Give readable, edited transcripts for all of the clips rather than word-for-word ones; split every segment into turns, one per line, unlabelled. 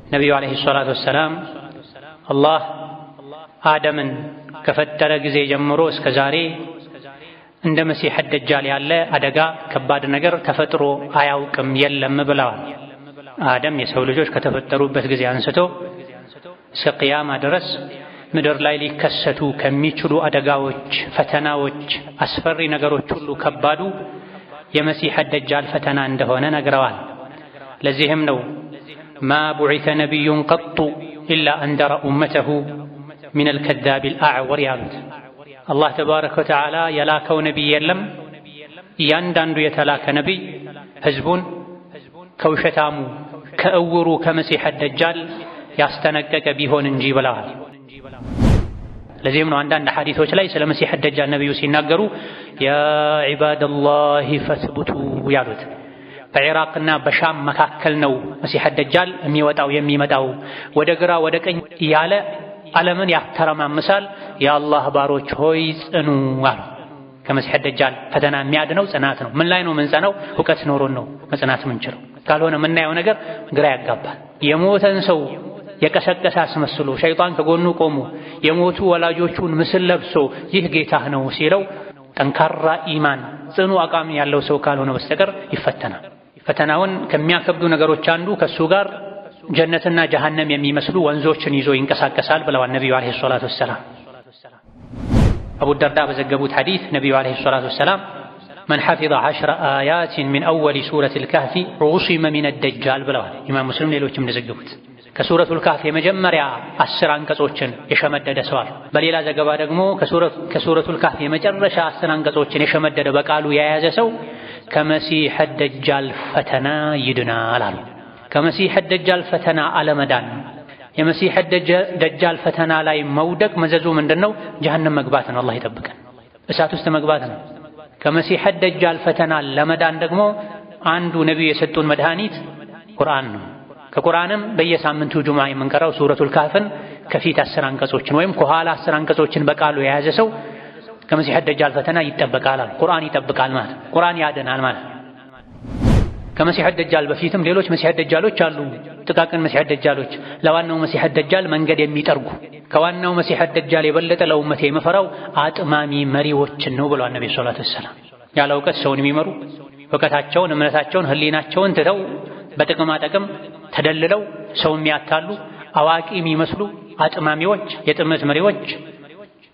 ነቢዩ ዓለይሂ ሰላቱ ወሰላም አላህ አደምን ከፈጠረ ጊዜ ጀምሮ እስከ ዛሬ እንደ መሲህ ደጃል ያለ አደጋ ከባድ ነገር ተፈጥሮ አያውቅም የለም ብለዋል። አደም የሰው ልጆች ከተፈጠሩበት ጊዜ አንስቶ እስከ ቂያማ ድረስ ምድር ላይ ሊከሰቱ ከሚችሉ አደጋዎች፣ ፈተናዎች፣ አስፈሪ ነገሮች ሁሉ ከባዱ የመሲህ ደጃል ፈተና እንደሆነ ነግረዋል። ለዚህም ነው ማ ቡዒተ ነቢዩን ቀጡ ኢላ አንደረ ኡመተሁ ሚነል ከዛቢል አዕወር ያሉት። አላህ ተባረከ ወተዓላ የላከው ነቢይ የለም እያንዳንዱ የተላከ ነቢይ ህዝቡን ከውሸታሙ ከእውሩ ከመሲህ ደጃል ያስጠነቀቀ ቢሆን እንጂ ብለዋል። ለዚህም ነው አንዳንድ ሐዲሶች ላይ ስለ መሲህ ደጃል ነቢዩ ሲናገሩ ያ ዒባደላሂ ፈስቡቱ ያሉት። በኢራቅና በሻም መካከል ነው መሲህ ደጃል የሚወጣው የሚመጣው፣ ወደ ግራ ወደ ቀኝ እያለ ዓለምን ያተረማምሳል። የአላህ ባሮች ሆይ ጽኑ አሉ። ከመሲህ ደጃል ፈተና የሚያድነው ጽናት ነው። ምን ላይ ነው ምንጸናው? እውቀት ኖሮን ነው መጽናት ምንችለው። ካልሆነ የምናየው ነገር ግራ ያጋባል። የሞተን ሰው የቀሰቀሰ አስመስሎ ሸይጣን ከጎኑ ቆሞ የሞቱ ወላጆቹን ምስል ለብሶ ይህ ጌታህ ነው ሲለው ጠንካራ ኢማን ጽኑ አቋም ያለው ሰው ካልሆነ በስተቀር ይፈተናል። ፈተናውን ከሚያከብዱ ነገሮች አንዱ ከሱ ጋር ጀነትና ጀሃነም የሚመስሉ ወንዞችን ይዞ ይንቀሳቀሳል ብለዋል ነቢዩ ዓለይሂ ሰላቱ ወሰላም። አቡ ደርዳ በዘገቡት ሐዲስ ነቢዩ ዓለይሂ ሰላቱ ወሰላም መን ሐፊዘ 10 አያትን ሚን አወሊ ሱረቲል ካህፊ ዑሲመ ሚነ ደጃል ብለዋል። ኢማም ሙስሊም ሌሎችም እንደዘገቡት ከሱረቱል ካህፍ የመጀመሪያ 10 አንቀጾችን የሸመደደ ሰው አለ። በሌላ ዘገባ ደግሞ ከሱረቱል ካህፍ የመጨረሻ 10 አንቀጾችን የሸመደደ በቃሉ የያዘ ሰው ከመሲህ ደጃል ፈተና ይድናል አሉ። ከመሲህ ደጃል ፈተና አለመዳን፣ የመሲህ ደጃል ፈተና ላይ መውደቅ መዘዙ ምንድነው? ጀሃነም መግባት ነው። አላህ ይጠብቀን። እሳት ውስጥ መግባት ነው። ከመሲህ ደጃል ፈተና ለመዳን ደግሞ አንዱ ነቢዩ የሰጡን መድኃኒት ቁርአን ነው። ከቁርአንም በየሳምንቱ ጁምዓ የምንቀራው ሱረቱል ካህፍን ከፊት 10 አንቀጾችን ወይም ከኋላ 10 አንቀጾችን በቃሉ የያዘ ሰው ከመሲህ ደጃል ፈተና ይጠበቃል። ቁርአን ይጠብቃል ማለት ቁርአን ያድናል ማለት። ከመሲህ ደጃል በፊትም ሌሎች መሲህ ደጃሎች አሉ፣ ጥቃቅን መሲህ ደጃሎች ለዋናው መሲህ ደጃል መንገድ የሚጠርጉ። ከዋናው መሲህ ደጃል የበለጠ ለኡመቴ የመፈራው አጥማሚ መሪዎችን ነው ብለዋል ነብዩ ሰለላሁ ዐለይሂ ወሰለም። ያለ እውቀት ሰውን የሚመሩ እውቀታቸውን፣ እምነታቸውን፣ ህሊናቸውን ትተው በጥቅማ ጥቅም ተደልለው ሰው የሚያታሉ አዋቂ የሚመስሉ አጥማሚዎች፣ የጥመት መሪዎች፣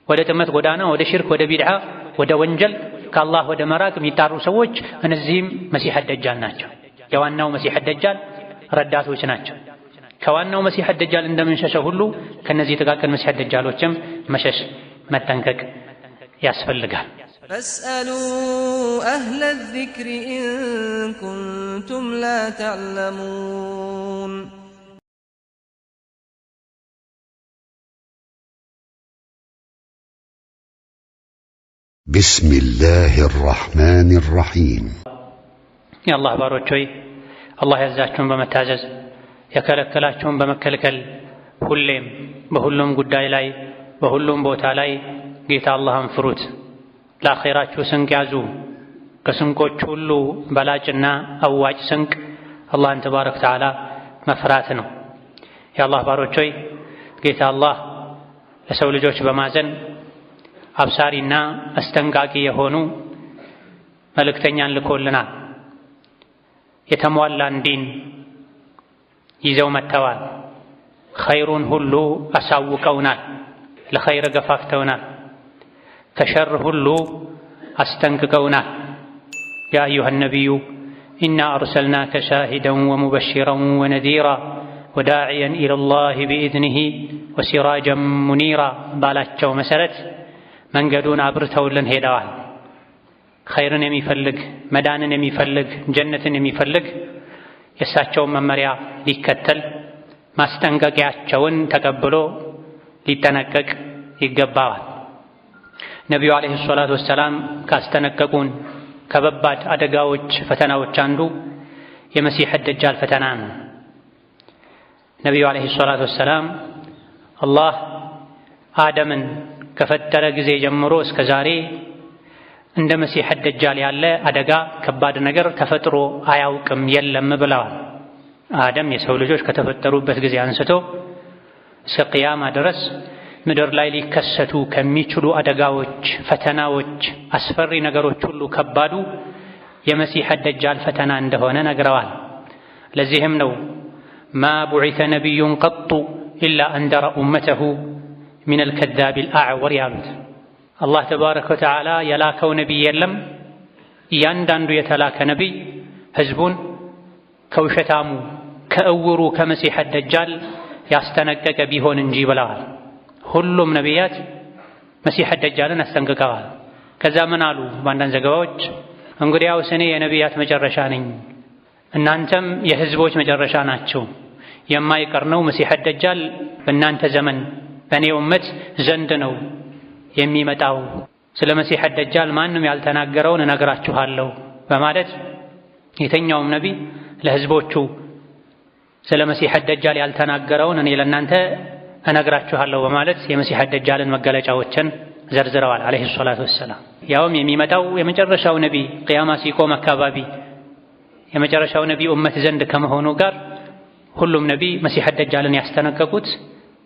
ወደ ጥመት ጎዳና፣ ወደ ሽርክ፣ ወደ ቢድዓ፣ ወደ ወንጀል ከአላህ ወደ መራቅ የሚጣሩ ሰዎች እነዚህም መሲህ ደጃል ናቸው። የዋናው መሲህ ደጃል ረዳቶች ናቸው። ከዋናው መሲህ ደጃል እንደምንሸሸው ሁሉ ከነዚህ ጥቃቅን መሲህ ደጃሎችም መሸሽ መጠንቀቅ ያስፈልጋል።
فاسألوا أهل الذكر إن كنتم لا تعلمون
بسم الله الرحمن الرحيم
يا الله باروچوي الله ያዛችሁን በመታዘዝ የከለከላችሁን በመከልከል ሁሌም በሁሉም ጉዳይ ላይ በሁሉም ቦታ ላይ ጌታ አላህን ፍሩት። ለአኺራችሁ ስንቅ ያዙ። ከስንቆች ሁሉ በላጭና አዋጭ ስንቅ አላህን ተባረከ ወተዓላ መፍራት ነው። የአላህ ባሮች ሆይ ጌታ አላህ ለሰው ልጆች በማዘን አብሳሪና አስጠንቃቂ የሆኑ መልእክተኛን ልኮልናል። የተሟላን ዲን ይዘው መጥተዋል። ኸይሩን ሁሉ አሳውቀውናል። ለኸይር ገፋፍተውናል። ከሸር ሁሉ አስጠንቅቀውናል። ያ አዩሃ ነቢዩ ኢና አርሰልናከ ሻሂደን ወሙበሽረን ወነዚራ ወዳዕየን ኢለላህ ቢኢዝኒሂ ወሲራጀን ሙኒራ ባላቸው መሰረት መንገዱን አብርተውልን ሄደዋል። ኸይርን የሚፈልግ መዳንን የሚፈልግ ጀነትን የሚፈልግ የእሳቸውን መመሪያ ሊከተል ማስጠንቀቂያቸውን ተቀብሎ ሊጠነቀቅ ይገባዋል። ነቢዩ ዓለይሂ ሰላቱ ወሰላም ካስጠነቀቁን ከበባድ አደጋዎች ፈተናዎች አንዱ የመሲህ ደጃል ፈተና ነው። ነቢዩ ዓለይሂ ሰላቱ ወሰላም አላህ አደምን ከፈጠረ ጊዜ ጀምሮ እስከ ዛሬ እንደ መሲህ ደጃል ያለ አደጋ ከባድ ነገር ተፈጥሮ አያውቅም የለም ብለዋል። አደም የሰው ልጆች ከተፈጠሩበት ጊዜ አንስቶ እስከ ቅያማ ድረስ ምድር ላይ ሊከሰቱ ከሚችሉ አደጋዎች፣ ፈተናዎች፣ አስፈሪ ነገሮች ሁሉ ከባዱ የመሲህ ደጃል ፈተና እንደሆነ ነግረዋል። ለዚህም ነው ማ ቡዒተ ነቢዩን ቀጡ ኢላ አንደረ ኡመተሁ ሚነል ከዛቢል አዕወር ያሉት። አላህ ተባረከ ወተዓላ የላከው ነቢይ የለም እያንዳንዱ የተላከ ነቢይ ህዝቡን ከውሸታሙ ከእውሩ ከመሲህ ደጃል ያስጠነቀቀ ቢሆን እንጂ ብለዋል። ሁሉም ነቢያት መሲህ ደጃልን አስጠንቅቀዋል። ከዛ ምን አሉ? በአንዳንድ ዘገባዎች እንግዲያውስ እኔ የነቢያት መጨረሻ ነኝ፣ እናንተም የህዝቦች መጨረሻ ናቸው። የማይቀር ነው መሲህ ደጃል በእናንተ ዘመን በእኔ ኡመት ዘንድ ነው የሚመጣው። ስለ መሲህ ደጃል ማንም ያልተናገረውን እነግራችኋለሁ በማለት የተኛውም ነቢይ ለህዝቦቹ ስለ መሲህ ደጃል ያልተናገረውን እኔ ለእናንተ እነግራችኋለሁ በማለት የመሲህ ደጃልን መገለጫዎችን ዘርዝረዋል አለይሂ ሰላቱ ወሰላም። ያውም የሚመጣው የመጨረሻው ነቢይ ቅያማ ሲቆም አካባቢ የመጨረሻው ነቢይ ኡመት ዘንድ ከመሆኑ ጋር ሁሉም ነቢይ መሲህ ደጃልን ያስጠነቀቁት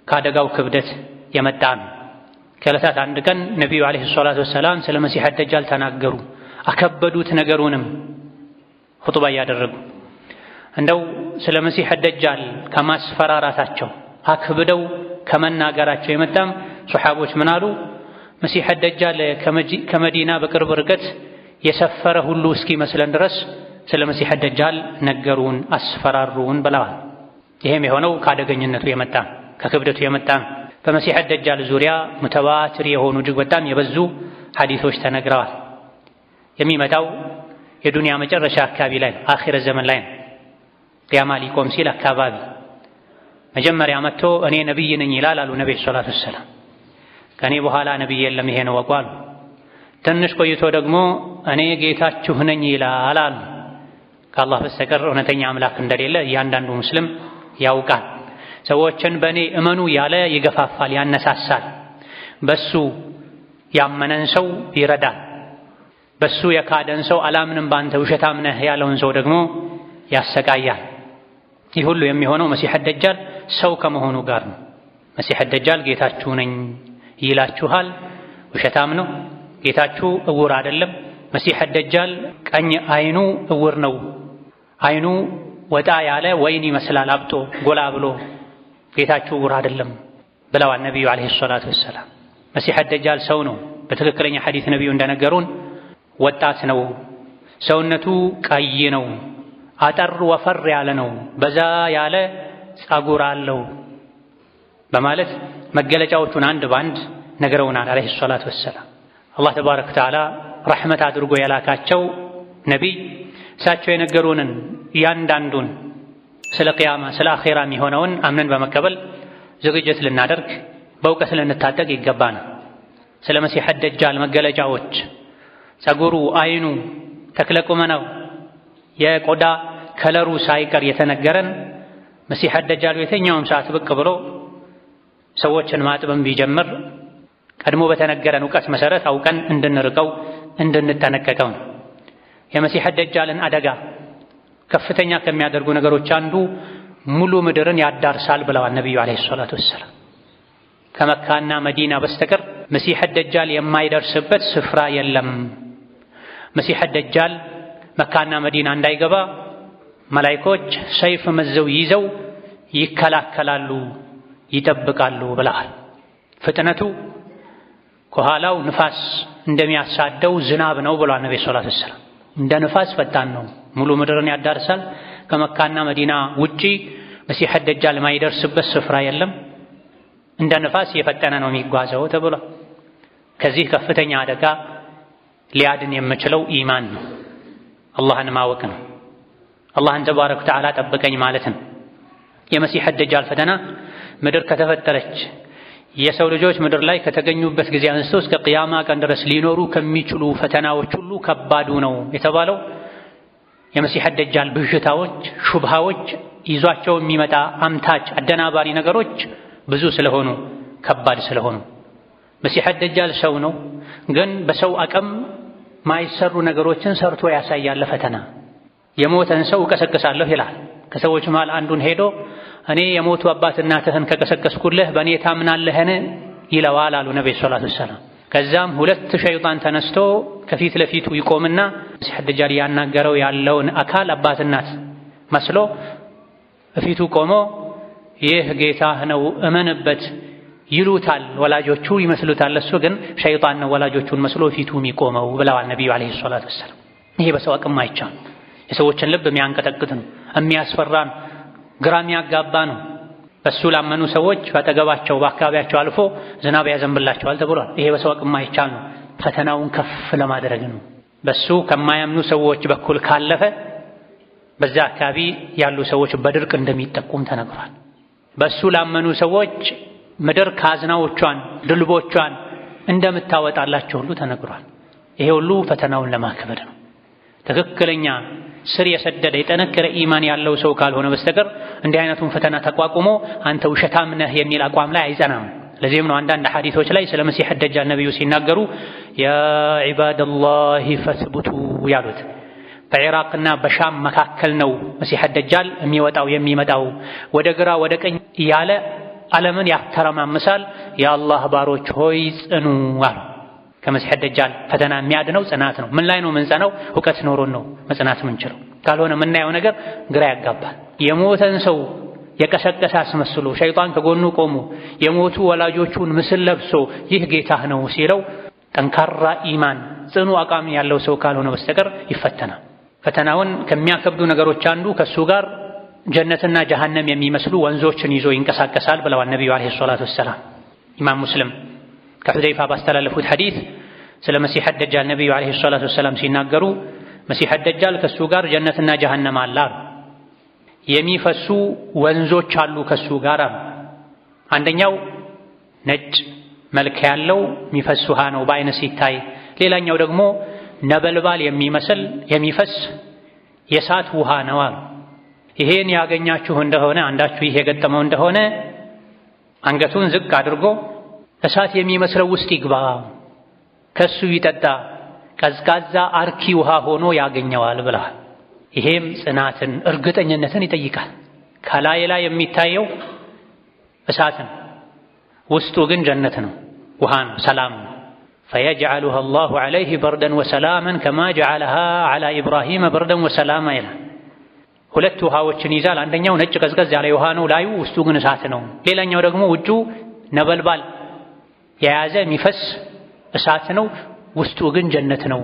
ከአደጋው ክብደት የመጣ ነው። ከዕለታት አንድ ቀን ነቢዩ አለይሂ ሰላቱ ወሰላም ስለ መሲህ ደጃል ተናገሩ። አከበዱት ነገሩንም ኹጥባ እያደረጉ እንደው ስለ መሲህ ደጃል ከማስፈራራታቸው አክብደው ከመናገራቸው የመጣም ሱሐቦች ምን አሉ? መሲህ ደጃል ከመዲና በቅርብ ርቀት የሰፈረ ሁሉ እስኪመስለን ድረስ ስለ መሲህ ደጃል ነገሩን፣ አስፈራሩን ብለዋል። ይሄም የሆነው ከአደገኝነቱ የመጣ ከክብደቱ የመጣ በመሲህ ደጃል ዙሪያ ሙተዋትር የሆኑ እጅግ በጣም የበዙ ሐዲሶች ተነግረዋል። የሚመጣው የዱንያ መጨረሻ አካባቢ ላይ አኺረ ዘመን ላይ ቅያማ ሊቆም ሲል አካባቢ መጀመሪያ መጥቶ እኔ ነቢይ ነኝ ይላል አሉ ነብዩ ሰለላሁ ዐለይሂ ወሰለም። ከኔ በኋላ ነቢይ የለም ይሄ ነው ወቋል። ትንሽ ቆይቶ ደግሞ እኔ ጌታችሁ ነኝ ይላል አሉ። ከአላህ በስተቀር እውነተኛ አምላክ እንደሌለ እያንዳንዱ ሙስሊም ያውቃል። ሰዎችን በእኔ እመኑ ያለ ይገፋፋል፣ ያነሳሳል። በሱ ያመነን ሰው ይረዳል። በሱ የካደን ሰው አላምንም ባንተ ውሸታም ነህ ያለውን ሰው ደግሞ ያሰቃያል። ይህ ሁሉ የሚሆነው መሲህ ደጃል ሰው ከመሆኑ ጋር ነው። መሲህ ደጃል ጌታችሁ ነኝ ይላችኋል፣ ውሸታም ነው። ጌታችሁ እውር አይደለም። መሲህ ደጃል ቀኝ አይኑ እውር ነው። አይኑ ወጣ ያለ ወይን ይመስላል አብጦ ጎላ ብሎ። ጌታችሁ እውር አይደለም ብለዋል ነቢዩ አለይሂ ሰላቱ ወሰላም። መሲህ ደጃል ሰው ነው። በትክክለኛ ሐዲስ ነቢዩ እንደነገሩን ወጣት ነው፣ ሰውነቱ ቀይ ነው፣ አጠር ወፈር ያለ ነው፣ በዛ ያለ ጸጉር አለው በማለት መገለጫዎቹን አንድ ባንድ ነግረውናል አለይሂ ሰላቱ ወሰላም። አላህ ተባረከ ወተዓላ ረሕመት አድርጎ የላካቸው ነቢይ እሳቸው የነገሩንን እያንዳንዱን ስለ ቅያማ ስለ አኼራ የሚሆነውን አምነን በመቀበል ዝግጅት ልናደርግ በእውቀት ልንታጠቅ ይገባናል። ስለ መሲህ ደጃል መገለጫዎች ጸጉሩ፣ አይኑ፣ ተክለ ቁመናው፣ የቆዳ ከለሩ ሳይቀር የተነገረን መሲህ ደጃል በየትኛውም ሰዓት ብቅ ብሎ ሰዎችን ማጥበም ቢጀምር ቀድሞ በተነገረን እውቀት መሰረት አውቀን እንድንርቀው እንድንጠነቀቀው ነው። የመሲህ ደጃልን አደጋ ከፍተኛ ከሚያደርጉ ነገሮች አንዱ ሙሉ ምድርን ያዳርሳል ብለዋል ነቢዩ አለይሂ ሰላቱ ወሰላም። ከመካና መዲና በስተቀር መሲህ ደጃል የማይደርስበት ስፍራ የለም። መሲህ ደጃል መካና መዲና እንዳይገባ መላኢኮች ሰይፍ መዘው ይዘው ይከላከላሉ፣ ይጠብቃሉ ብለዋል። ፍጥነቱ ከኋላው ንፋስ እንደሚያሳደው ዝናብ ነው ብለዋል ነብዩ ሰለላሁ ዐለይሂ ወሰለም። እንደ ንፋስ ፈጣን ነው፣ ሙሉ ምድርን ያዳርሳል። ከመካና መዲና ውጪ መሲህ ደጃል የማይደርስበት ስፍራ የለም። እንደ ንፋስ የፈጠነ ነው የሚጓዘው ተብሏል። ከዚህ ከፍተኛ አደጋ ሊያድን የሚችለው ኢማን ነው፣ አላህን ማወቅ ነው፣ አላህን ተባረከ ወተዓላ ጠብቀኝ ማለት ነው። የመሲህ ደጃል ፈተና ምድር ከተፈጠረች የሰው ልጆች ምድር ላይ ከተገኙበት ጊዜ አንስቶ እስከ ቅያማ ቀን ድረስ ሊኖሩ ከሚችሉ ፈተናዎች ሁሉ ከባዱ ነው የተባለው የመሲህ ደጃል ብዥታዎች፣ ሹብሃዎች ይዟቸው የሚመጣ አምታች አደናባሪ ነገሮች ብዙ ስለሆኑ ከባድ ስለሆኑ። መሲህ ደጃል ሰው ነው፣ ግን በሰው አቅም ማይሰሩ ነገሮችን ሰርቶ ያሳያል። ፈተና የሞተን ሰው እቀሰቅሳለሁ ይላል፣ ከሰዎች መሃል አንዱን ሄዶ እኔ የሞቱ አባት እናትህን ከቀሰቀስኩልህ በእኔ ታምናለህን ይለዋል አሉ ነብዩ ሰለላሁ ዐለይሂ ወሰለም። ከዛም ሁለት ሸይጣን ተነስቶ ከፊት ለፊቱ ይቆምና መሲህ ደጃል ያናገረው ያለውን አካል አባት እናት መስሎ በፊቱ ቆሞ ይህ ጌታህ ነው እመንበት ይሉታል። ወላጆቹ ይመስሉታል፣ እሱ ግን ሸይጣን ነው ወላጆቹን መስሎ ፊቱ የሚቆመው ብለዋል ነብዩ አለይሂ ሰላቱ ወሰለም። ይሄ በሰው አቅም አይቻል፣ የሰዎችን ልብ የሚያንቀጠቅጥ ነው፣ የሚያስፈራ ነው፣ ግራ የሚያጋባ ነው። በሱ ላመኑ ሰዎች በአጠገባቸው በአካባቢያቸው አልፎ ዝናብ ያዘንብላቸዋል ተብሏል። ይሄ በሰው አቅም አይቻል ነው፣ ፈተናውን ከፍ ለማድረግ ነው። በሱ ከማያምኑ ሰዎች በኩል ካለፈ በዛ አካባቢ ያሉ ሰዎች በድርቅ እንደሚጠቁም ተነግሯል። በሱ ላመኑ ሰዎች ምድር ካዝናዎቿን ድልቦቿን እንደምታወጣላቸው ሁሉ ተነግሯል። ይሄ ሁሉ ፈተናውን ለማክበድ ነው። ትክክለኛ ስር የሰደደ የጠነከረ ኢማን ያለው ሰው ካልሆነ በስተቀር እንዲህ አይነቱን ፈተና ተቋቁሞ አንተ ውሸታም ነህ የሚል አቋም ላይ አይጸናም። ለዚህም ነው አንዳንድ ሐዲሶች ላይ ስለ መሲህ ደጃል ነብዩ ሲናገሩ ያ ዒባደላሂ ፈስቡቱ ያሉት። በኢራቅና በሻም መካከል ነው መሲህ ደጃል የሚወጣው የሚመጣው፣ ወደ ግራ ወደ ቀኝ እያለ ዓለምን ያተረማምሳል። የአላህ ባሮች ሆይ ጽኑ አሉ። ከመሲህ ደጃል ፈተና የሚያድነው ጽናት ነው። ምን ላይ ነው የምንጸናው? እውቀት ኖሮን ነው መጽናት የምንችለው። ካልሆነ የምናየው ነገር ግራ ያጋባል። የሞተን ሰው የቀሰቀሰ አስመስሎ ሸይጣን ከጎኑ ቆሞ የሞቱ ወላጆቹን ምስል ለብሶ ይህ ጌታህ ነው ሲለው ጠንካራ ኢማን ጽኑ አቋም ያለው ሰው ካልሆነ በስተቀር ይፈተናል። ፈተናውን ከሚያከብዱ ነገሮች አንዱ ከሱ ጋር ጀነትና ጀሃነም የሚመስሉ ወንዞችን ይዞ ይንቀሳቀሳል ብለዋል ነብዩ አለይሂ ሰላቱ ወሰላም። ኢማም ሙስሊም ከሁዘይፋ ባስተላለፉት ሐዲስ ስለ መሲህ ደጃል ነብዩ አለይሂ ሰላቱ ወሰላም ሲናገሩ መሲህ ደጃል ከሱ ጋር ጀነትና ጀሃነም አለ፣ የሚፈሱ ወንዞች አሉ ከሱ ጋር። አንደኛው ነጭ መልክ ያለው የሚፈስ ውሃ ነው በአይነ ሲታይ። ሌላኛው ደግሞ ነበልባል የሚመስል የሚፈስ የእሳት ውሃ ነው አሉ። ይሄን ያገኛችሁ እንደሆነ አንዳችሁ ይሄ የገጠመው እንደሆነ አንገቱን ዝቅ አድርጎ እሳት የሚመስለው ውስጥ ይግባ፣ ከሱ ይጠጣ፣ ቀዝቃዛ አርኪ ውሃ ሆኖ ያገኘዋል ብለዋል። ይሄም ጽናትን እርግጠኝነትን ይጠይቃል። ከላይ ላይ የሚታየው እሳትን ውስጡ ግን ጀነት ነው፣ ውሃ ነው፣ ሰላም ነው። ፈየጅዐሉሃ አላሁ ዐለይሂ በርደን ወሰላመን ከማ ጀዐለሃ ዐላ ኢብራሂመ በርደን ወሰላማ ይላል። ሁለት ውሃዎችን ይዛል። አንደኛው ነጭ ቀዝቀዝ ያለ ውሃ ነው፣ ላዩ ውስጡ ግን እሳት ነው። ሌላኛው ደግሞ ውጩ ነበልባል የያዘ የሚፈስ እሳት ነው፣ ውስጡ ግን ጀነት ነው።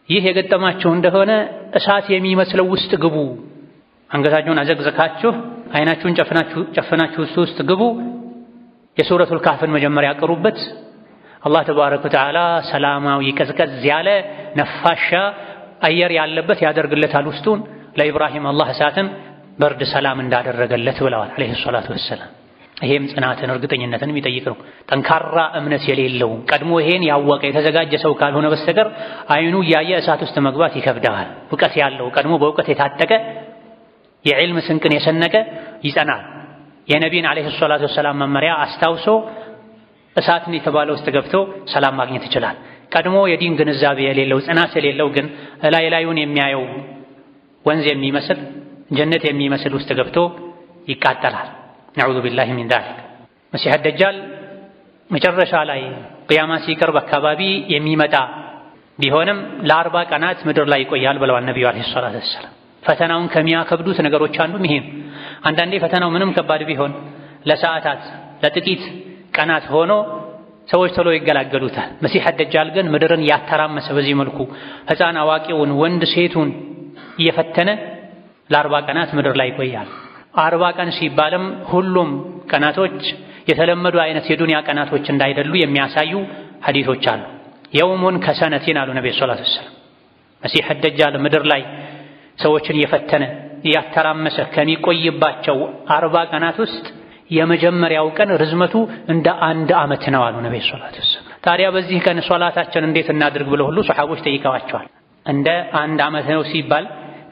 ይህ የገጠማችሁ እንደሆነ እሳት የሚመስለው ውስጥ ግቡ፣ አንገታችሁን አዘቅዝቃችሁ አይናችሁን ጨፍናችሁ ውስጥ ግቡ። የሱረቱል ካህፍን መጀመሪያ ያቀሩበት አላህ ተባረከ ወተዓላ ሰላማዊ ቀዝቀዝ ያለ ነፋሻ አየር ያለበት ያደርግለታል ውስጡን። ለኢብራሂም አላህ እሳትን በርድ ሰላም እንዳደረገለት ብለዋል አለይሂ ሰላቱ ወሰላም። ይሄም ጽናትን እርግጠኝነትን የሚጠይቅ ነው። ጠንካራ እምነት የሌለው ቀድሞ ይሄን ያወቀ የተዘጋጀ ሰው ካልሆነ በስተቀር አይኑ እያየ እሳት ውስጥ መግባት ይከብዳል። እውቀት ያለው ቀድሞ በእውቀት የታጠቀ የዕልም ስንቅን የሰነቀ ይጸናል። የነቢይን አለይሂ ሰላቱ ወሰላም መመሪያ አስታውሶ እሳትን የተባለ ውስጥ ገብቶ ሰላም ማግኘት ይችላል። ቀድሞ የዲን ግንዛቤ የሌለው ጽናት የሌለው ግን እላይ ላዩን የሚያየው ወንዝ የሚመስል ጀነት የሚመስል ውስጥ ገብቶ ይቃጠላል። ነዑዙ ቢላሂ ሚን ዛሊክ። መሲህ ደጃል መጨረሻ ላይ ቅያማ ሲቀርብ አካባቢ የሚመጣ ቢሆንም ለ40 ቀናት ምድር ላይ ይቆያል ብለዋል ነብዩ አለይሂ ሰላቱ ወሰላም። ፈተናውን ከሚያከብዱት ነገሮች አንዱ ይሄ ነው። አንዳንዴ ፈተናው ምንም ከባድ ቢሆን ለሰዓታት ለጥቂት ቀናት ሆኖ ሰዎች ቶሎ ይገላገሉታል። መሲህ ደጃል ግን ምድርን ያተራመሰ በዚህ መልኩ ሕፃን አዋቂውን ወንድ ሴቱን እየፈተነ ለ40 ቀናት ምድር ላይ ይቆያል። 40 ቀን ሲባልም ሁሉም ቀናቶች የተለመዱ አይነት የዱንያ ቀናቶች እንዳይደሉ የሚያሳዩ ሐዲሶች አሉ። የውሙን ከሰነቲን አሉ ነብዩ ሰለላሁ ዐለይሂ ወሰለም። መሲህ ደጃል ምድር ላይ ሰዎችን እየፈተነ እያተራመሰ ከሚቆይባቸው 40 ቀናት ውስጥ የመጀመሪያው ቀን ርዝመቱ እንደ 1 ዓመት ነው አሉ ነብዩ ሰለላሁ ዐለይሂ ወሰለም። ታዲያ በዚህ ቀን ሶላታችን እንዴት እናድርግ ብለው ሁሉ ሱሐቦች ጠይቀዋቸዋል። እንደ 1 ዓመት ነው ሲባል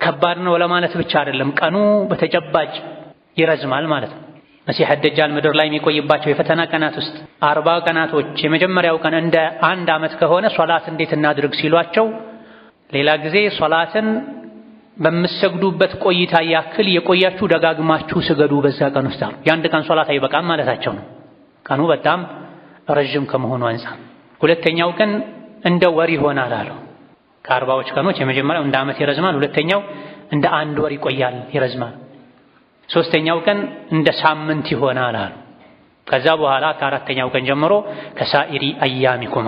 ከባድ ነው ለማለት ብቻ አይደለም፣ ቀኑ በተጨባጭ ይረዝማል ማለት ነው። መሲህ ደጃል ምድር ላይ የሚቆይባቸው የፈተና ቀናት ውስጥ 40 ቀናቶች የመጀመሪያው ቀን እንደ 1 ዓመት ከሆነ ሶላት እንዴት እናድርግ ሲሏቸው ሌላ ጊዜ ሶላትን በምትሰግዱበት ቆይታ ያክል የቆያችሁ ደጋግማችሁ ስገዱ በዛ ቀን ውስጥ አሉ። የአንድ ቀን ሶላት አይበቃም ማለታቸው ነው። ቀኑ በጣም ረጅም ከመሆኑ አንፃር ሁለተኛው ቀን እንደ ወር ይሆናል አሉ። ከ40ዎች ቀኖች የመጀመሪያው እንደ ዓመት ይረዝማል፣ ሁለተኛው እንደ አንድ ወር ይቆያል ይረዝማል፣ ሶስተኛው ቀን እንደ ሳምንት ይሆናል አሉ። ከዛ በኋላ ከአራተኛው ቀን ጀምሮ ከሳኢሪ አያሚኩም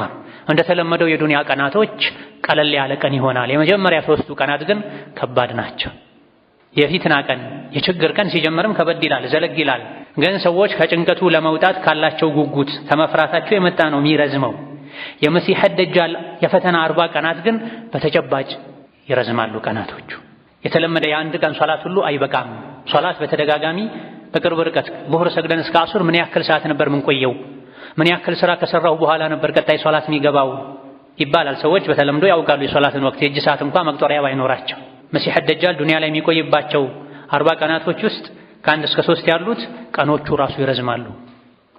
እንደተለመደው የዱንያ ቀናቶች ቀለል ያለ ቀን ይሆናል። የመጀመሪያ 3ቱ ቀናት ግን ከባድ ናቸው። የፊትና ቀን የችግር ቀን ሲጀምርም ከበድ ይላል፣ ዘለግ ይላል። ግን ሰዎች ከጭንቀቱ ለመውጣት ካላቸው ጉጉት ከመፍራታቸው የመጣ ነው የሚረዝመው። የመሲህ ደጃል የፈተና 40 ቀናት ግን በተጨባጭ ይረዝማሉ ቀናቶቹ። የተለመደ የአንድ ቀን ሶላት ሁሉ አይበቃም። ሶላት በተደጋጋሚ በቅርብ ርቀት ዙህር ሰግደን እስከ አሱር ምን ያክል ሰዓት ነበር ምንቆየው? ምን ያክል ስራ ከሰራሁ በኋላ ነበር ቀጣይ ሶላት የሚገባው ይባላል። ሰዎች በተለምዶ ያውቃሉ የሶላትን ወቅት የእጅ ሰዓት እንኳን መቁጠሪያ ባይኖራቸው። መሲህ ደጃል ዱንያ ላይ የሚቆይባቸው 40 ቀናቶች ውስጥ ከ1 እስከ 3 ያሉት ቀኖቹ ራሱ ይረዝማሉ።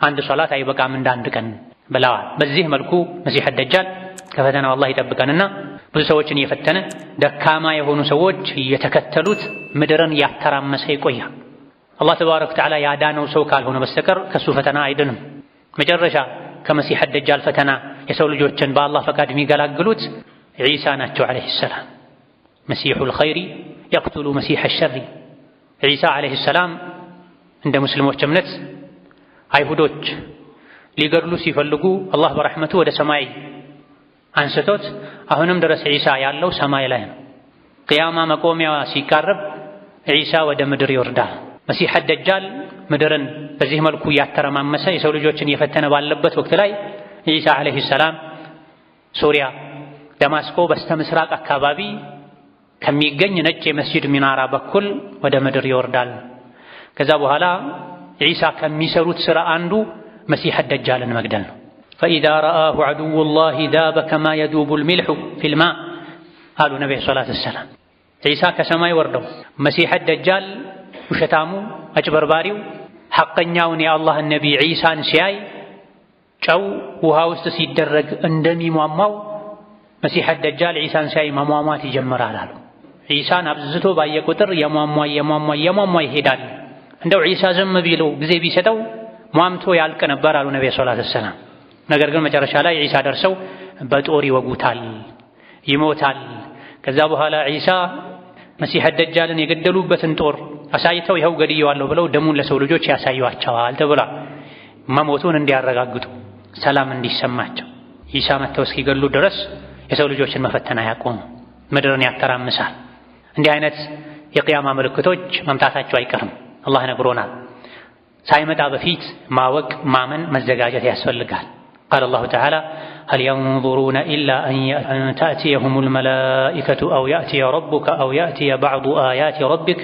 አንድ ሶላት አይበቃም እንደ አንድ ቀን ብለዋል። በዚህ መልኩ መሲህ ደጃል ከፈተናው አላህ ይጠብቀንና ብዙ ሰዎችን እየፈተነ ደካማ የሆኑ ሰዎች እየተከተሉት ምድርን ያተራመሰ ይቆያል። አላህ ተባረከ ወተዓላ ያዳነው ሰው ካልሆነ በስተቀር ከሱ ፈተና አይድንም። መጨረሻ ከመሲህ ደጃል ፈተና የሰው ልጆችን በአላህ ፈቃድ የሚገላግሉት ዒሳ ናቸው ዓለይሂ ሰላም። መሲሑል ኸይሪ የቅቱሉ መሲሐ ሸሪ። ዒሳ ዓለይሂ ሰላም እንደ ሙስሊሞች እምነት አይሁዶች ሊገድሉ ሲፈልጉ አላህ በረሕመቱ ወደ ሰማይ አንስቶት አሁንም ድረስ ዒሳ ያለው ሰማይ ላይ ነው። ቅያማ መቆሚያ ሲቃረብ ዒሳ ወደ ምድር ይወርዳል። መሲህ ደጃል ምድርን በዚህ መልኩ ያተረማመሰ የሰው ልጆችን እየፈተነ ባለበት ወቅት ላይ ዒሳ ዓለይሂ ሰላም ሱሪያ ደማስቆ በስተ ምስራቅ አካባቢ ከሚገኝ ነጭ የመስጂድ ሚናራ በኩል ወደ ምድር ይወርዳል። ከዛ በኋላ ዒሳ ከሚሰሩት ሥራ አንዱ መሲህ ደጃልን መግደል ነው። ፈኢዛ ረአሁ ዐዱውላሂ ዛበ ከማ የዱቡል ሚልሑ ፊል ማእ አሉ ነቢዩ ሰለላሁ ዐለይሂ ወሰለም። ዒሳ ከሰማይ ወርደው መሲህ ደጃል ውሸታሙ አጭበርባሪው ሐቀኛውን የአላህን ነቢይ ዒሳን ሲያይ ጨው ውሃ ውስጥ ሲደረግ እንደሚሟሟው መሲህ ደጃል ዒሳን ሲያይ መሟሟት ይጀምራል አሉ። ዒሳን አብዝቶ ባየ ቁጥር የሟሟ ይሄዳል። እንደው ዒሳ ዝም ቢለው ጊዜ ቢሰጠው ሟምቶ ያልቅ ነበር አሉ ነቢዩ ሰለላሁ ዐለይሂ ወሰለም። ነገር ግን መጨረሻ ላይ ዒሳ ደርሰው በጦር ይወጉታል፣ ይሞታል። ከዛ በኋላ ዒሳ መሲህ ደጃልን የገደሉበትን ጦር አሳይተው ይኸው ገድየዋለሁ ብለው ደሙን ለሰው ልጆች ያሳዩዋቸዋል ተብሏል። መሞቱን እንዲያረጋግጡ ሰላም እንዲሰማቸው ዒሳ መጥተው እስኪገሉ ድረስ የሰው ልጆችን መፈተን አያቆሙ፣ ምድርን ያተራምሳል። እንዲህ አይነት የቅያማ ምልክቶች መምጣታቸው አይቀርም፣ አላህ ነግሮናል። ሳይመጣ በፊት ማወቅ፣ ማመን፣ መዘጋጀት ያስፈልጋል። ቃለ አላሁ ተዓላ هل ينظرون إلا أن تأتيهم الملائكة أو يأتي ربك أو يأتي بعض آيات ربك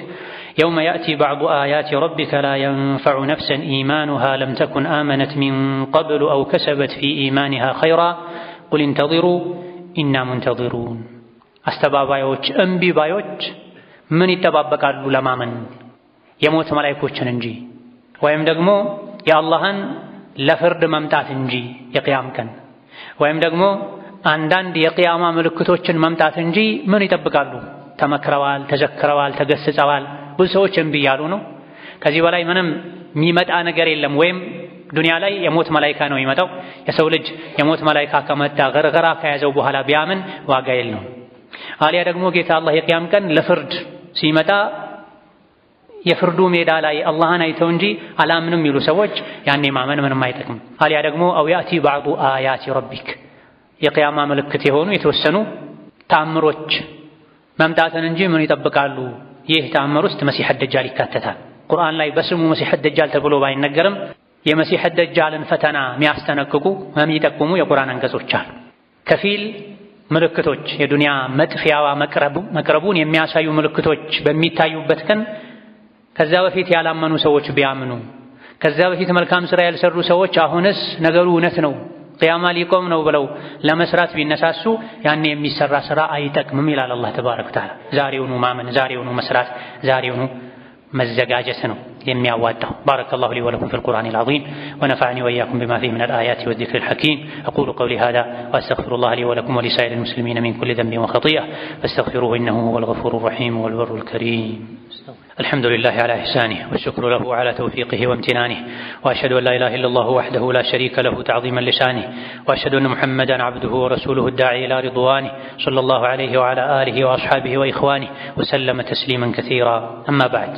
يوم يأتي بعض آيات ربك لا ينفع نفسا إيمانها لم تكن آمنت من قبل أو كسبت في إيمانها خيرا قل انتظروا إنا منتظرون أستبابايوش أنبيبايوش من يتبابكالو لمامن يموت ملائكوشن انجي ወይም ደግሞ የአላህን ለፍርድ መምጣት እንጂ የቅያም ቀን ወይም ደግሞ አንዳንድ የቅያማ ምልክቶችን መምጣት እንጂ ምን ይጠብቃሉ? ተመክረዋል፣ ተዘክረዋል፣ ተገስጸዋል። ብዙ ሰዎች እምቢ ያሉ ነው። ከዚህ በላይ ምንም የሚመጣ ነገር የለም። ወይም ዱንያ ላይ የሞት መላኢካ ነው የሚመጣው። የሰው ልጅ የሞት መላኢካ ከመጣ ገርገራ ከያዘው በኋላ ቢያምን ዋጋ የለውም። አሊያ ደግሞ ጌታ አላህ የቅያም ቀን ለፍርድ ሲመጣ የፍርዱ ሜዳ ላይ አላህን አይተው እንጂ አላምንም የሚሉ ሰዎች ያኔ ማመን ምንም አይጠቅም። አሊያ ደግሞ አው ያቲ ባዕዱ አያቲ ረቢክ የቅያማ ምልክት የሆኑ የተወሰኑ ተአምሮች መምጣትን እንጂ ምን ይጠብቃሉ? ይህ ተአምር ውስጥ መሲህ ደጃል ይካተታል። ቁርአን ላይ በስሙ መሲህ ደጃል ተብሎ ባይነገርም የመሲህ ደጃልን ፈተና የሚያስጠነቅቁ የሚጠቁሙ የቁርአን አንቀጾች አሉ። ከፊል ምልክቶች የዱንያ መጥፊያዋ መቅረቡን የሚያሳዩ ምልክቶች በሚታዩበት ቀን ከዛ በፊት ያላመኑ ሰዎች ቢያምኑ፣ ከዛ በፊት መልካም ስራ ያልሰሩ ሰዎች አሁንስ ነገሩ እውነት ነው ቅያማ ሊቆም ነው ብለው ለመስራት ቢነሳሱ ያኔ የሚሰራ ስራ አይጠቅምም ይላል አላህ ተባረከ ወተዓላ። ዛሬውኑ ማመን፣ ዛሬውኑ መስራት፣ ዛሬውኑ መዘጋጀት ነው። የሚያዋጣው። ባረከላሁ ሊ ወለኩም ፊል ቁርአኒል ዐዚም ወነፈዐኒ ወኢያኩም ቢማ ፊሂ ሚነል አያቲ ወዚክሪል ሐኪም አቁሉ ቀውሊ ሃዛ ወአስተግፊሩላህ ሊ ወለኩም ወሊሳኢሪል ሙስሊሚነ ሚን ኩሊ ዘንቢን ወኸጢአ ፈስተግፊሩሁ ኢነሁ ሁወል ገፉሩር ረሒም ወል በሩል ከሪም። الحمد لله على إحسانه والشكر له على توفيقه وامتنانه وأشهد أن لا إله إلا الله وحده لا شريك له تعظيما لشانه وأشهد أن محمدا عبده ورسوله الداعي إلى رضوانه صلى الله عليه وعلى آله وأصحابه وإخوانه وسلم تسليما كثيرا. أما بعد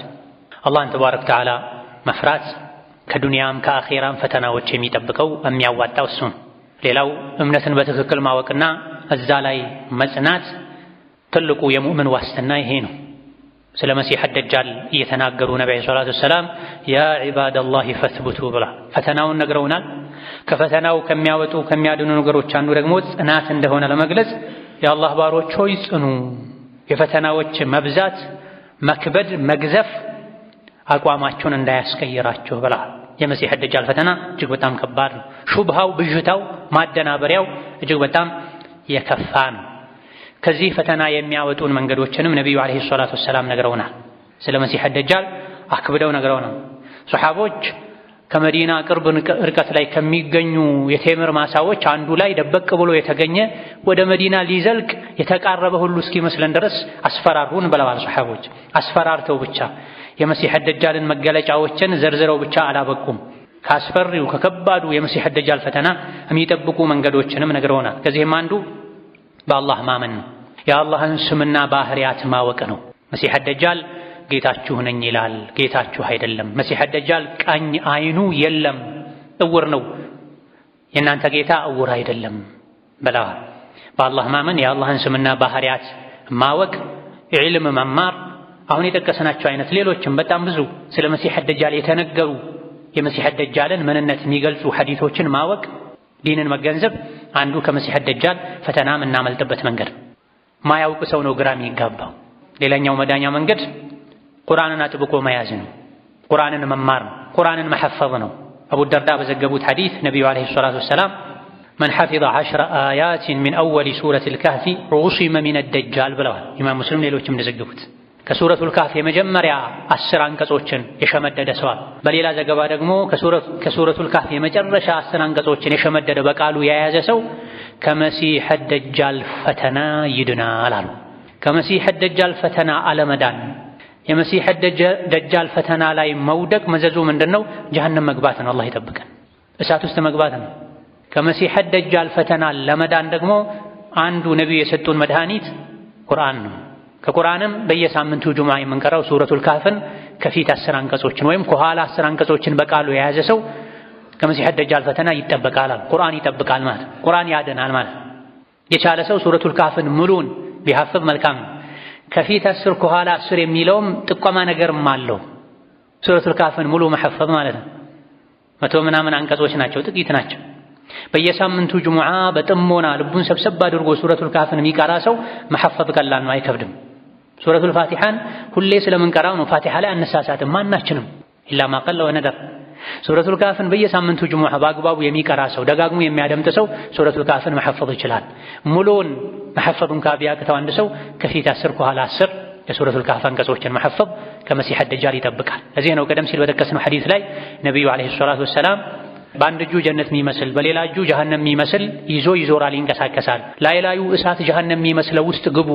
الله تبارك وتعالى مفرات كدنيام كآخرام فتناوچ የሚጠብቀው የሚያዋጣው እሱ ነው። ሌላው እምነትን በትክክል ማወቅና እዛ ላይ መጽናት ትልቁ የሙእምን ዋስትና ይሄ ነው። ስለ መሲህ ደጃል እየተናገሩ ነብዩ ሰለላሁ ዐለይሂ ወሰለም ያ ዒባደላሂ ፈትቡቱ ብላ ፈተናውን ነግረውናል። ከፈተናው ከሚያወጡ ከሚያድኑ ነገሮች አንዱ ደግሞ ጽናት እንደሆነ ለመግለጽ የአላህ ባሮች ሆይ ጽኑ፣ የፈተናዎች መብዛት መክበድ መግዘፍ አቋማቸውን እንዳያስቀይራችሁ ብላ። የመሲህ ደጃል ፈተና እጅግ በጣም ከባድ ነው። ሹብሃው ብዥታው ማደናበሪያው እጅግ በጣም የከፋ ነው። ከዚህ ፈተና የሚያወጡን መንገዶችንም ነብዩ አለይሂ ሰላቱ ወሰላም ነግረውናል። ስለ መሲህ ደጃል አክብደው ነግረውናል። ሱሐቦች ከመዲና ቅርብ ርቀት ላይ ከሚገኙ የቴምር ማሳዎች አንዱ ላይ ደበቅ ብሎ የተገኘ ወደ መዲና ሊዘልቅ የተቃረበ ሁሉ እስኪመስለን ድረስ አስፈራሩን ብለዋል። ሱሐቦች አስፈራርተው ብቻ የመሲህ ደጃልን መገለጫዎችን ዘርዝረው ብቻ አላበቁም። ካስፈሪው ከከባዱ የመሲህ ደጃል ፈተና የሚጠብቁ መንገዶችንም ነግረውናል። ከዚህም አንዱ በአላህ ማመን ነው። የአላህን ስምና ባህሪያት ማወቅ ነው። መሲህ ደጃል ጌታችሁ ነኝ ይላል፣ ጌታችሁ አይደለም። መሲህ ደጃል ቀኝ አይኑ የለም፣ እውር ነው። የእናንተ ጌታ እውር አይደለም ብለዋል። በአላህ ማመን፣ የአላህን ስምና ባህሪያት ማወቅ፣ ዒልም መማር፣ አሁን የጠቀስናቸው አይነት ሌሎችም በጣም ብዙ ስለ መሲህ ደጃል የተነገሩ የመሲህ ደጃልን ምንነት የሚገልጹ ሐዲሶችን ማወቅ፣ ዲንን መገንዘብ አንዱ ከመሲህ ደጃል ፈተና የምናመልጥበት መንገድ። ማያውቅ ሰው ነው ግራ የሚጋባው። ሌላኛው መዳኛ መንገድ ቁርአንን አጥብቆ መያዝ ነው። ቁርአንን መማር ነው። ቁርአንን መሐፈዝ ነው። አቡ ደርዳ በዘገቡት ሐዲስ ነብዩ አለይሂ ሰላቱ ወሰላም መን ሐፊظ 10 አያት ሚን አወል ሱረቱል ካህፊ ዑሲመ ሚነ ደጃል ብለዋል። ኢማም ሙስሊም ሌሎችም እንደዘገቡት ከሱረቱል ካህፍ የመጀመሪያ 10 አንቀጾችን የሸመደደ ሰው። በሌላ ዘገባ ደግሞ ከሱረቱል ካህፍ የመጨረሻ 10 አንቀጾችን የሸመደደ በቃሉ የያዘ ሰው ከመሲህ ደጃል ፈተና ይድናል አሉ። ከመሲህ ደጃል ፈተና አለመዳን፣ የመሲህ ደጃል ፈተና ላይ መውደቅ መዘዙ ምንድነው? ጀሃነም መግባት ነው። አላህ ይጠብቀን። እሳት ውስጥ መግባት ነው። ከመሲህ ደጃል ፈተና ለመዳን ደግሞ አንዱ ነብዩ የሰጡን መድኃኒት ቁርአን ነው። ከቁርአንም በየሳምንቱ ጁምዓ የምንቀራው ሱረቱል ካህፍን ከፊት 10 አንቀጾችን ወይም ከኋላ 10 አንቀጾችን በቃሉ የያዘ ሰው ከመሲህ ደጃል ፈተና ይጠበቃል። ቁርአን ይጠብቃል ማለት ቁርአን ያድናል ማለት። የቻለ ሰው ሱረቱል ካህፍን ሙሉን ቢሐፍዝ መልካም ነው። ከፊት 10 ከኋላ 10 የሚለውም ጥቆማ ነገርም አለው። ሱረቱል ካህፍን ሙሉ መሐፈዝ ማለት ነው። 100 ምናምን አንቀጾች ናቸው፣ ጥቂት ናቸው። በየሳምንቱ ጁምዓ በጥሞና ልቡን ሰብሰብ አድርጎ ሱረቱል ካህፍን የሚቀራ ሰው መሐፈዝ ቀላል ነው፣ አይከብድም። ሱረቱል ፋቲሃን ሁሌ ስለምንቀራው ነው ፋቲሃ ላይ አነሳሳትም ማናችንም ኢላ ማቀለ ወነደር። ሱረቱል ካህፍን በየሳምንቱ ጁምዓ በአግባቡ የሚቀራ ሰው ደጋግሞ የሚያደምጥ ሰው ሱረቱል ካህፍን መሐፈዝ ይችላል። ሙሉን መሐፈዙን ካቢያቅተው አንድ ሰው ከፊት 10 ከኋላ 10 የሱረቱል ካህፍ አንቀጾችን መሐፈዝ ከመሲህ ደጃል ይጠብቃል። ለዚህ ነው ቀደም ሲል በተከሰነው ሐዲስ ላይ ነብዩ አለይሂ ሰላቱ ወሰላም በአንድ እጁ ጀነት የሚመስል በሌላ እጁ ጀሃነም የሚመስል ይዞ ይዞራል፣ ይንቀሳቀሳል። ላይላዩ እሳት ጀሃነም የሚመስለው ውስጥ ግቡ፣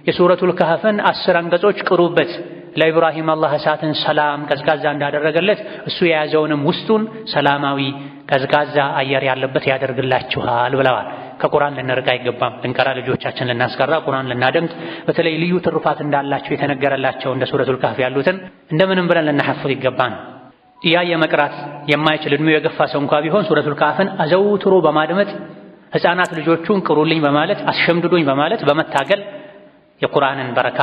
የሱረቱል ካህፍን 10 አንቀጾች ቅሩበት። ለኢብራሂም አላህ እሳትን ሰላም ቀዝቃዛ እንዳደረገለት እሱ የያዘውንም ውስጡን ሰላማዊ ቀዝቃዛ አየር ያለበት ያደርግላችኋል ብለዋል። ከቁርአን ልንርቅ አይገባም። ልንቀራ፣ ልጆቻችን ልናስቀራ፣ ቁርአን ልናደምጥ፣ በተለይ ልዩ ትሩፋት እንዳላቸው የተነገረላቸው እንደ ሱረቱል ካህፍ ያሉትን እንደምንም ብለን ልናሐፍዝ ይገባን። እያየ መቅራት የማይችል እድሜው የገፋ ሰው እንኳ ቢሆን ሱረቱል ካህፍን አዘውትሮ በማድመጥ ሕፃናት ልጆቹን ቅሩልኝ በማለት አስሸምድዱኝ በማለት በመታገል የቁርአንን በረካ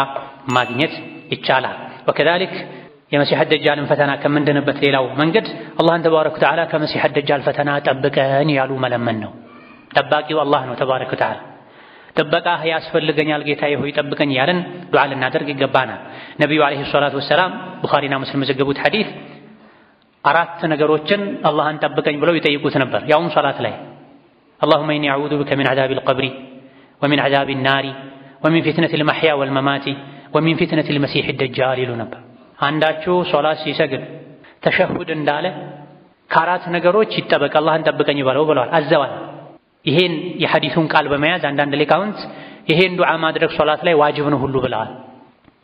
ማግኘት ይቻላል። ወከዛሊክ የመሲህ ደጃልን ፈተና ከምንድንበት ሌላው መንገድ አላህን ተባረከ ወተዓላ ከመሲህ ደጃል ፈተና ጠብቀን ያሉ መለመን ነው። ጠባቂው አላህ ነው ተባረከ ወተዓላ። ጥበቃህ ያስፈልገኛል ጌታዬ ሆይ ጠብቀኝ ያለን ዱዓ ልናደርግ ይገባናል። ነብዩ አለይሂ ሰላቱ ወሰላም ቡኻሪና ሙስሊም የዘገቡት ሐዲስ 4 ነገሮችን አላህን ጠብቀኝ ብለው ይጠይቁት ነበር። ያውም ሶላት ላይ اللهم إني أعوذ بك من عذاب القبر ومن عذاب النار ومن فتنة المحيا والممات ومن فتنة المسيح الدجال ይሉ ነበር። አንዳችሁ ሶላት ሲሰግድ ተሸሁድ እንዳለ ከአራት ነገሮች ይጠበቅ አላህን ጠብቀኝ በለው ብለዋል አዘዋል። ይሄን የሐዲሱን ቃል በመያዝ አንዳንድ ሊቃውንት ይሄን ዱዓ ማድረግ ሶላት ላይ ዋጅብ ነው ሁሉ ብለዋል።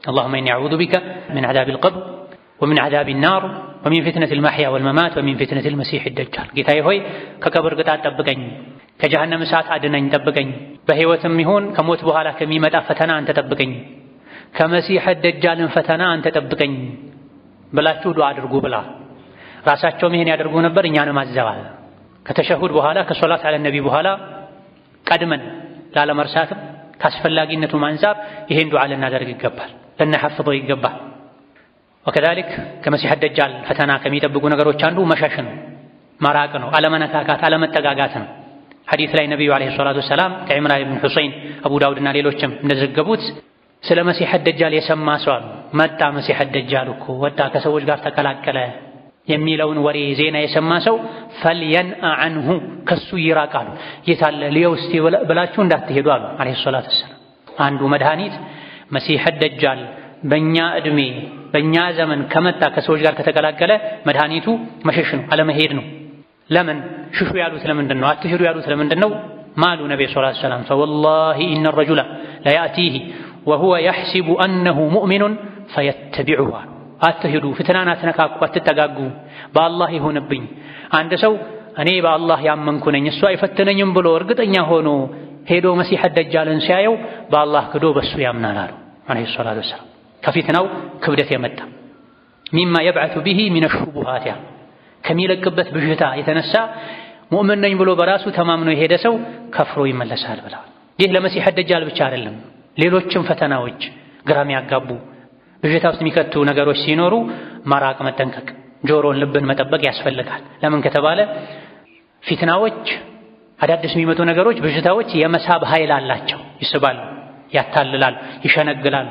اللهم إني أعوذ بك من عذاب القبر ومن عذاب النار ومن فتنة المحيا والممات ومن فتنة المسيح الدجال ጌታዬ ሆይ ከቀብር ቅጣት ጠብቀኝ፣ ከጀሃነም እሳት አድነኝ ጠብቀኝ፣ በህይወትም ይሁን ከሞት በኋላ ከሚመጣ ፈተና አንተ ጠብቀኝ፣ ከመሲህ ደጃልን ፈተና አንተ ጠብቀኝ ብላችሁ ዱዓ አድርጉ ብላ ራሳቸውም ይሄን ያደርጉ ነበር። እኛንም አዘዋል። ከተሸሁድ በኋላ ከሶላት አለ ነቢ በኋላ ቀድመን ላለመርሳትም ካስፈላጊነቱ አንፃር ይሄን ዱዓ ልናደርግ ይገባል፣ ልናሐፍዘው ይገባል። ወከዛሊክ ከመሲህ ደጃል ፈተና ከሚጠብቁ ነገሮች አንዱ መሸሽ ነው፣ መራቅ ነው፣ አለመነካካት፣ አለመጠጋጋት ነው። ሐዲስ ላይ ነብዩ አለይሂ ሰላቱ ወሰላም ከኢምራን ኢብኑ ሁሰይን አቡ ዳውድና ሌሎችም እንደዘገቡት ስለ መሲህ ደጃል የሰማ ሰው መጣ መሲህ ደጃል እኮ ወጣ ከሰዎች ጋር ተቀላቀለ የሚለውን ወሬ ዜና የሰማ ሰው ፈልየንአ ዐንሁ ከሱ ይራቃሉ። የታለ ልየው እስቲ ብላችሁ እንዳትሄዱ አሉ አለይሂ ሰላቱ ወሰላም። አንዱ መድኃኒት መሲህ ደጃል በእኛ እድሜ በእኛ ዘመን ከመጣ ከሰዎች ጋር ከተቀላቀለ መድኃኒቱ መሸሽ ነው፣ አለመሄድ ነው። ለምን ሽሹ ያሉት ለምንድን ነው? አትሄዱ ያሉት ለምንድን ነው? ማሉ ነብዩ ሰለላሁ ዐለይሂ ወሰለም ፈወላሂ ኢነ ረጁለ ለያእቲሂ ወሁወ የሕሲቡ አነሁ ሙእሚኑን ፈየተቢዑሁ። አትሄዱ፣ ፍትናን አትነካኩ፣ አትጠጋጉ፣ በአላህ ይሁንብኝ። አንድ ሰው እኔ በአላህ ያመንኩ ነኝ እሱ አይፈትነኝም ብሎ እርግጠኛ ሆኖ ሄዶ መሲህ ደጃልን ሲያየው በአላህ ክዶ በሱ ያምናል አሉ አለይሂ ሰላቱ ወሰላም። ከፊትናው ክብደት የመጣ ሚማ የብዐቱ ቢሂ ሚነ ሹቡሃት ከሚለቅበት ብዥታ የተነሳ ሙእምን ነኝ ብሎ በራሱ ተማምኖ የሄደ ሰው ከፍሮ ይመለሳል ብለዋል። ይህ ለመሲህ ደጃል ብቻ አይደለም፣ ሌሎችም ፈተናዎች ግራም ያጋቡ ብዥታ ውስጥ የሚከቱ ነገሮች ሲኖሩ መራቅ፣ መጠንቀቅ፣ ጆሮን ልብን መጠበቅ ያስፈልጋል። ለምን ከተባለ ፊትናዎች፣ አዳዲስ የሚመጡ ነገሮች፣ ብዥታዎች የመሳብ ኃይል አላቸው። ይስባሉ፣ ያታልላሉ፣ ይሸነግላሉ።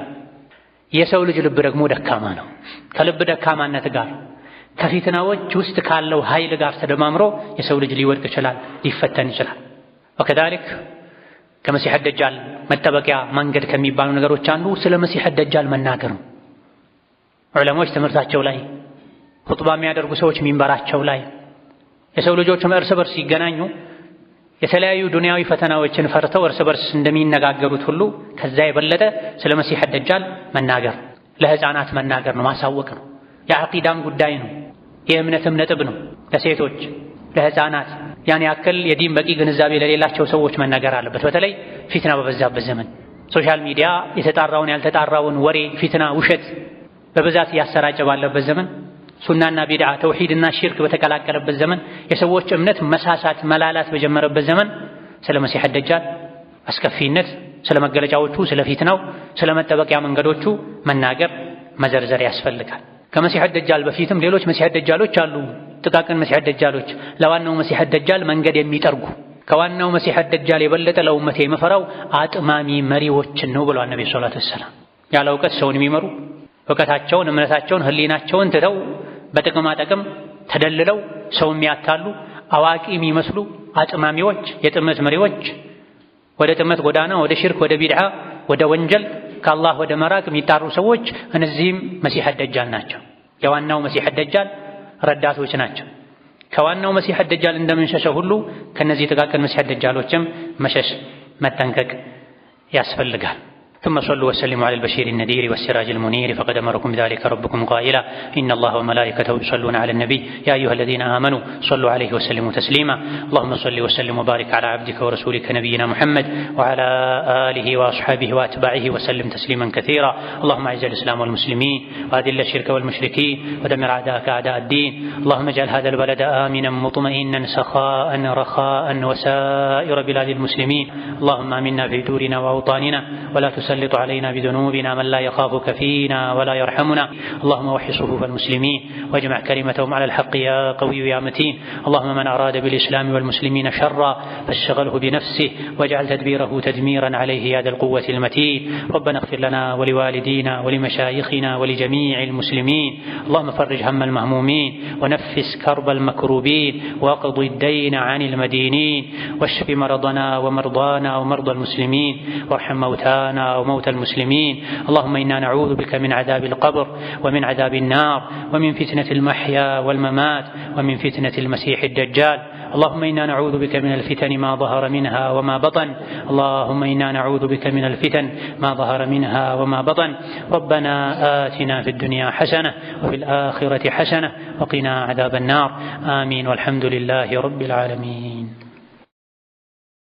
የሰው ልጅ ልብ ደግሞ ደካማ ነው። ከልብ ደካማነት ጋር ከፊትናዎች ውስጥ ካለው ኃይል ጋር ተደማምሮ የሰው ልጅ ሊወድቅ ይችላል፣ ሊፈተን ይችላል። ወከዛሊክ ከመሲህ ደጃል መጠበቂያ መንገድ ከሚባሉ ነገሮች አንዱ ስለ መሲህ ደጃል መናገር ነው። ዑለሞች ትምህርታቸው ላይ፣ ኹጥባ የሚያደርጉ ሰዎች ሚንበራቸው ላይ የሰው ልጆችም እርስ በርስ ሲገናኙ የተለያዩ ዱንያዊ ፈተናዎችን ፈርተው እርስ በርስ እንደሚነጋገሩት ሁሉ ከዛ የበለጠ ስለ መሲህ ደጃል መናገር፣ ለህፃናት መናገር ነው፣ ማሳወቅ ነው። የዐቂዳም ጉዳይ ነው፣ የእምነትም ነጥብ ነው። ለሴቶች ለህፃናት ያን ያክል የዲን በቂ ግንዛቤ ለሌላቸው ሰዎች መናገር አለበት። በተለይ ፊትና በበዛበት ዘመን ሶሻል ሚዲያ የተጣራውን ያልተጣራውን ወሬ፣ ፊትና፣ ውሸት በብዛት እያሰራጨ ባለበት ዘመን፣ ሱናና ቢድዓ ተውሂድና ሽርክ በተቀላቀለበት ዘመን፣ የሰዎች እምነት መሳሳት መላላት በጀመረበት ዘመን ስለ መሲህ ደጃል አስከፊነት፣ ስለ መገለጫዎቹ፣ ስለ ፊትናው፣ ስለ መጠበቂያ መንገዶቹ መናገር መዘርዘር ያስፈልጋል። ከመሲህ ደጃል በፊትም ሌሎች መሲህ ደጃሎች አሉ። ጥቃቅን መሲህ ደጃሎች ለዋናው መሲህ ደጃል መንገድ የሚጠርጉ ከዋናው መሲህ ደጃል የበለጠ ለኡመቴ የመፈራው አጥማሚ መሪዎችን ነው ብለዋል ነብዩ ሰለላሁ ዐለይሂ ወሰለም። ያለ እውቀት ሰውን የሚመሩ እውቀታቸውን፣ እምነታቸውን፣ ህሊናቸውን ትተው በጥቅማ ጥቅም ተደልለው ሰው የሚያታሉ አዋቂ የሚመስሉ አጥማሚዎች፣ የጥመት መሪዎች ወደ ጥመት ጎዳና፣ ወደ ሽርክ፣ ወደ ቢድዓ፣ ወደ ወንጀል ከአላህ ወደ መራቅ የሚጣሩ ሰዎች እነዚህም መሲህ ደጃል ናቸው። የዋናው መሲህ ደጃል ረዳቶች ናቸው። ከዋናው መሲህ ደጃል እንደምንሸሸው ሁሉ ከነዚህ ጥቃቅን መሲህ ደጃሎችም መሸሽ መጠንቀቅ ያስፈልጋል። ثم صلوا وسلموا على البشير النذير والسراج المنير فقد أمركم بذلك ربكم قائلا إن الله وملائكته يصلون على النبي يا أيها الذين آمنوا صلوا عليه وسلموا تسليما اللهم صل وسلم وبارك على عبدك ورسولك نبينا محمد وعلى آله وأصحابه وأتباعه وسلم تسليما كثيرا اللهم أعز الإسلام والمسلمين وأذل الشرك والمشركين ودمر أعداءك أعداء الدين اللهم اجعل هذا البلد آمنا مطمئنا سخاء رخاء وسائر بلاد المسلمين اللهم آمنا في دورنا وأوطاننا ولا تسلط علينا بذنوبنا من لا يخافك فينا ولا يرحمنا اللهم وحي صفوف المسلمين واجمع كلمتهم على الحق يا قوي يا متين اللهم من أراد بالإسلام والمسلمين شرا فاشغله بنفسه واجعل تدبيره تدميرا عليه يا ذا القوة المتين ربنا اغفر لنا ولوالدينا ولمشايخنا ولجميع المسلمين اللهم فرج هم المهمومين ونفس كرب المكروبين واقض الدين عن المدينين واشف مرضنا ومرضانا ومرضى المسلمين وارحم موتانا وموتى المسلمين. اللهم إنا نعوذ بك من عذاب القبر ومن عذاب النار ومن فتنة المحيا والممات ومن فتنة المسيح الدجال. اللهم إنا نعوذ بك من الفتن ما ظهر منها وما بطن. اللهم إنا نعوذ بك من الفتن ما ظهر منها وما بطن. ربنا آتنا في الدنيا حسنة وفي الآخرة حسنة وقنا عذاب النار. آمين والحمد لله رب العالمين.